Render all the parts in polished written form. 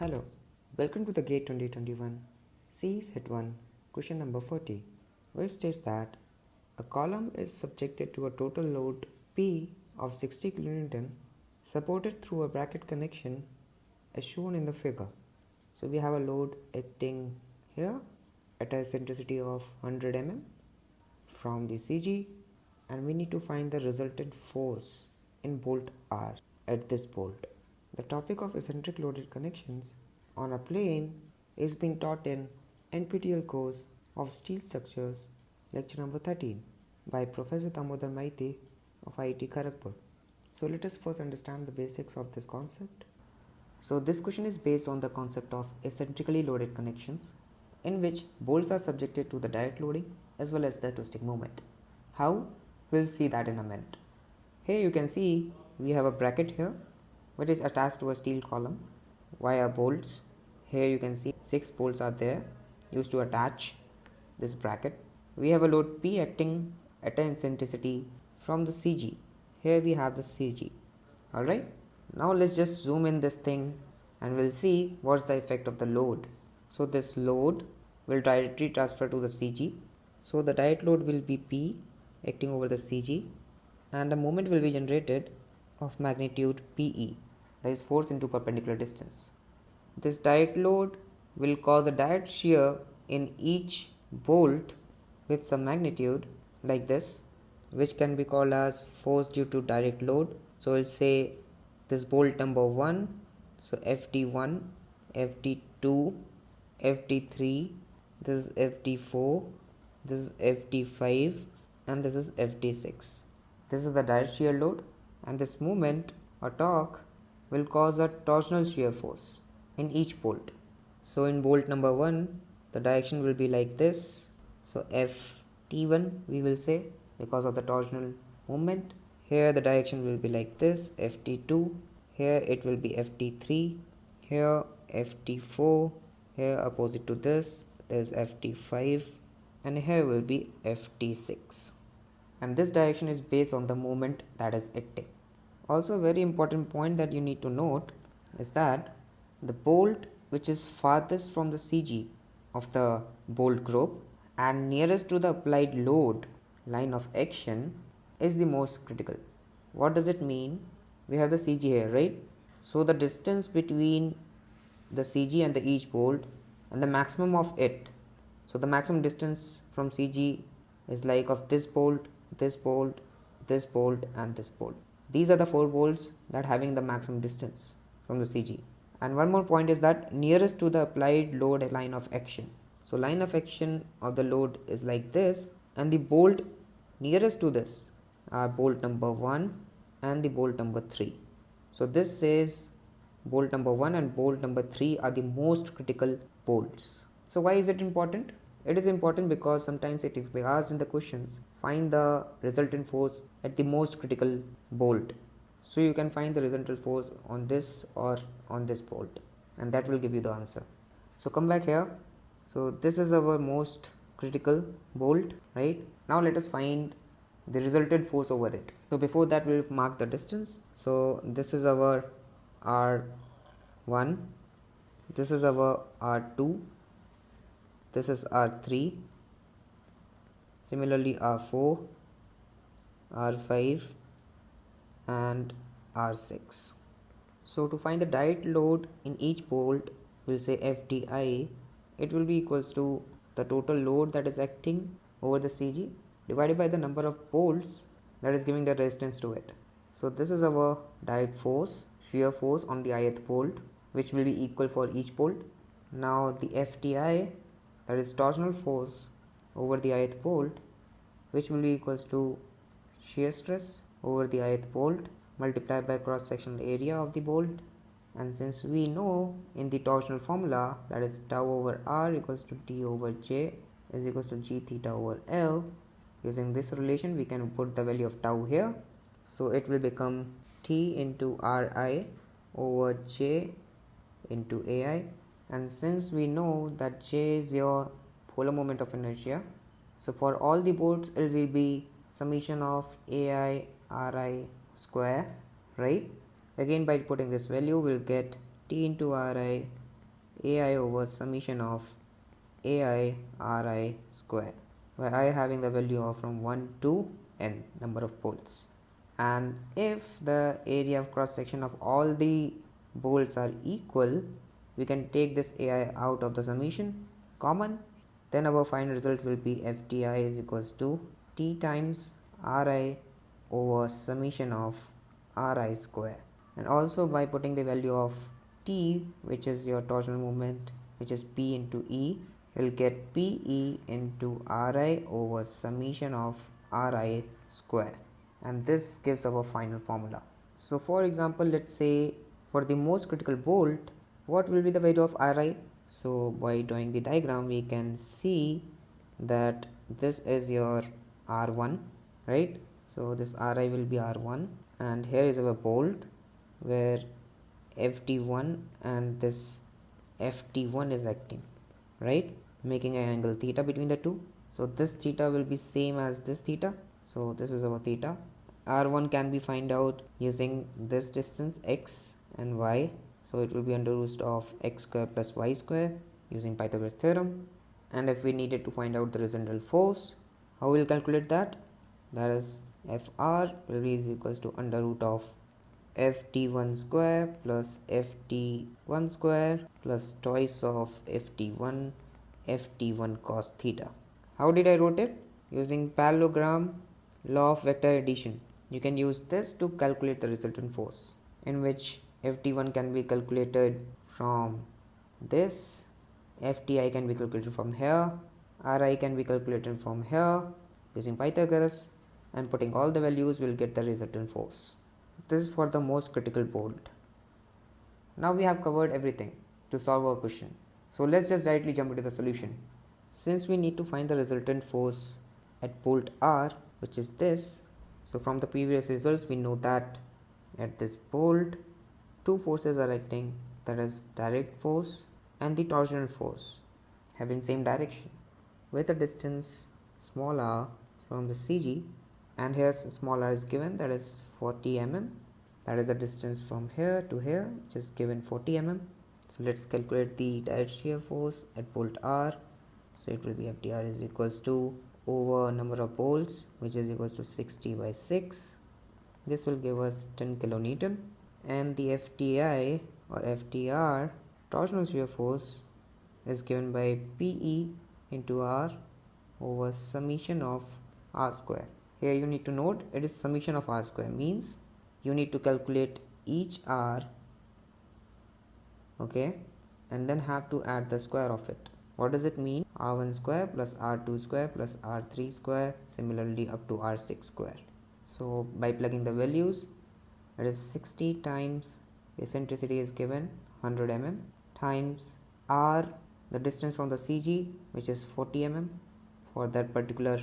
Hello, welcome to the GATE 2021 CE Set 1 question number 40, which states that a column is subjected to a total load P of 60 kN supported through a bracket connection as shown in the figure. So we have a load acting here at a eccentricity of 100 mm from the CG, and we need to find the resultant force in bolt R at this bolt. The topic of eccentric loaded connections on a plane is being taught in NPTEL course of Steel Structures, lecture number 13 by Professor Damodar Maiti of IIT Kharagpur. So let us first understand the basics of this concept. So this question is based on the concept of eccentrically loaded connections, in which bolts are subjected to the direct loading as well as the twisting moment. How? We'll see that in a minute. Here you can see we have a bracket here which is attached to a steel column via bolts. Here you can see 6 bolts are there used to attach this bracket. We have a load P acting at an eccentricity from the CG. Here we have the CG. Alright, now let's just zoom in this thing and we'll see what's the effect of the load. So this load will directly transfer to the CG. So the direct load will be P acting over the CG, and the moment will be generated of magnitude PE, that is force into perpendicular distance. This direct load will cause a direct shear in each bolt with some magnitude like this, which can be called as force due to direct load. So we'll say this bolt number 1, so FD1, FD2, FD3, this is FD4, this is FD5, and this is FD6. This is the direct shear load, and this movement or torque will cause a torsional shear force in each bolt. So in bolt number 1, the direction will be like this. So FT1 we will say because of the torsional movement. Here the direction will be like this, FT2. Here it will be FT3. Here FT4. Here opposite to this there is FT5, and here will be FT6. And this direction is based on the moment that is acting. Also, a very important point that you need to note is that the bolt which is farthest from the CG of the bolt group and nearest to the applied load line of action is the most critical. What does it mean? We have the CG here, right? So the distance between the CG and the each bolt and the maximum of it. So the maximum distance from CG is like of this bolt, this bolt, this bolt, and this bolt. These are the 4 bolts that having the maximum distance from the CG. And one more point is that nearest to the applied load line of action. So line of action of the load is like this, and the bolt nearest to this are bolt number 1 and the bolt number 3. So this says bolt number 1 and bolt number 3 are the most critical bolts. So why is it important? It is important because sometimes it is asked in the questions, find the resultant force at the most critical bolt. So you can find the resultant force on this or on this bolt, and that will give you the answer. So come back here. So this is our most critical bolt, right? Now let us find the resultant force over it. So before that we'll mark the distance. So this is our R1, this is our R2, this is R3, similarly R4, R5, and R6. So to find the direct load in each bolt, we'll say FDI. It will be equals to the total load that is acting over the CG divided by the number of bolts that is giving the resistance to it. So this is our direct force, shear force on the ith bolt, which will be equal for each bolt. Now the FTI, that is torsional force over the ith bolt, which will be equals to shear stress over the ith bolt multiplied by cross sectional area of the bolt. And since we know in the torsional formula that is tau over R equals to T over J is equals to G theta over L, using this relation we can put the value of tau here. So it will become T into Ri over J into Ai. And since we know that J is your polar moment of inertia, so for all the bolts it will be summation of Ai Ri square, right? Again, by putting this value we'll get T into Ri AI over summation of AI Ri square, where I having the value of from 1 to n number of bolts. And if the area of cross section of all the bolts are equal, we can take this AI out of the summation common, then our final result will be FTI is equals to T times Ri over summation of Ri square. And also by putting the value of T, which is your torsional moment, which is P into E, we'll get PE into Ri over summation of Ri square, and this gives our final formula. So for example, let's say for the most critical bolt, what will be the value of Ri? So by drawing the diagram, we can see that this is your R1, right? So this Ri will be R1, and here is our bolt where FT1 and this FT1 is acting, right, making an angle theta between the two. So this theta will be same as this theta, so this is our theta. R1 can be find out using this distance x and y, so it will be under root of x square plus y square using Pythagoras theorem. And if we needed to find out the resultant force, how we will calculate that? That is Fr will be is equals to under root of ft1 square plus ft1 square plus twice of ft1 cos theta. How did I wrote it? Using parallelogram law of vector addition. You can use this to calculate the resultant force, in which ft1 can be calculated from this, fti can be calculated from here, ri can be calculated from here using Pythagoras, and putting all the values will get the resultant force. This is for the most critical bolt. Now we have covered everything to solve our question. So let's just directly jump into the solution. Since we need to find the resultant force at bolt R, which is this, so from the previous results we know that at this bolt two forces are acting, that is direct force and the torsional force, having same direction with a distance small r from the CG, and here small r is given, that is 40 mm. That is the distance from here to here, which is given 40 mm. So let's calculate the direct shear force at bolt R. So it will be FTR is equals to over number of bolts, which is equals to 60 by 6. This will give us 10 kilonewton, and the FTI or FTR torsional shear force is given by PE into R over summation of R square. Here you need to note it is summation of R square, means you need to calculate each R, okay, and then have to add the square of it. What does it mean? R1 square plus R2 square plus R3 square, similarly up to R6 square. So by plugging the values, it is 60 times eccentricity is given 100 mm times R, the distance from the CG, which is 40 mm for that particular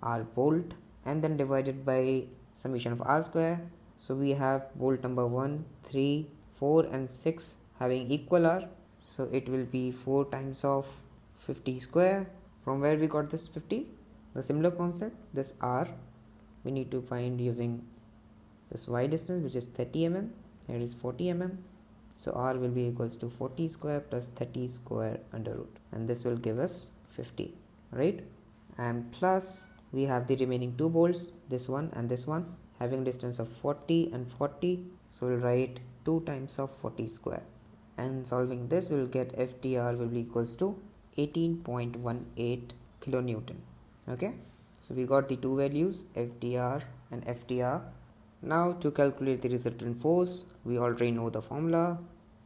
R bolt, and then divided by summation of R square. So we have bolt number 1, 3, 4 and 6 having equal R, so it will be 4 times of 50 square. From where we got this 50? The similar concept, this R we need to find using this y distance, which is 30 mm, here is 40 mm, so R will be equals to 40 square plus 30 square under root, and this will give us 50, right? And plus we have the remaining two bolts, this one and this one, having distance of 40 and 40, so we'll write 2 times of 40 square, and solving this we'll get FTR will be equals to 18.18 kilonewton. Okay, so we got the two values FTR and FTR. Now to calculate the resultant force, we already know the formula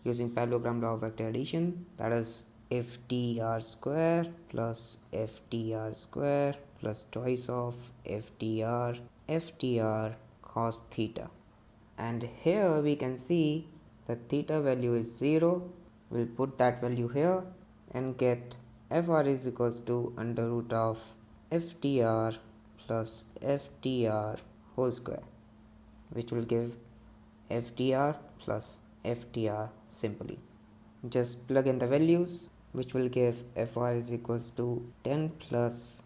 using parallelogram law of vector addition, that is FTR square plus FTR square plus twice of FTR cos theta. And here we can see the theta value is 0. We'll put that value here and get Fr is equals to under root of FTR plus FTR whole square, which will give FTR plus FTR simply. Just plug in the values, which will give Fr is equals to 10 plus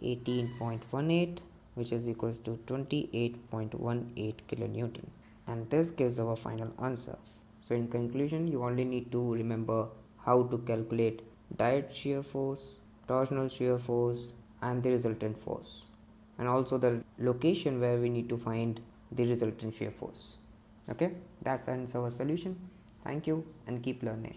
18.18, which is equals to 28.18 kilonewton, and this gives our final answer. So in conclusion, you only need to remember how to calculate direct shear force, torsional shear force, and the resultant force, and also the location where we need to find the resultant shear force. Okay, that's our solution. Thank you and keep learning.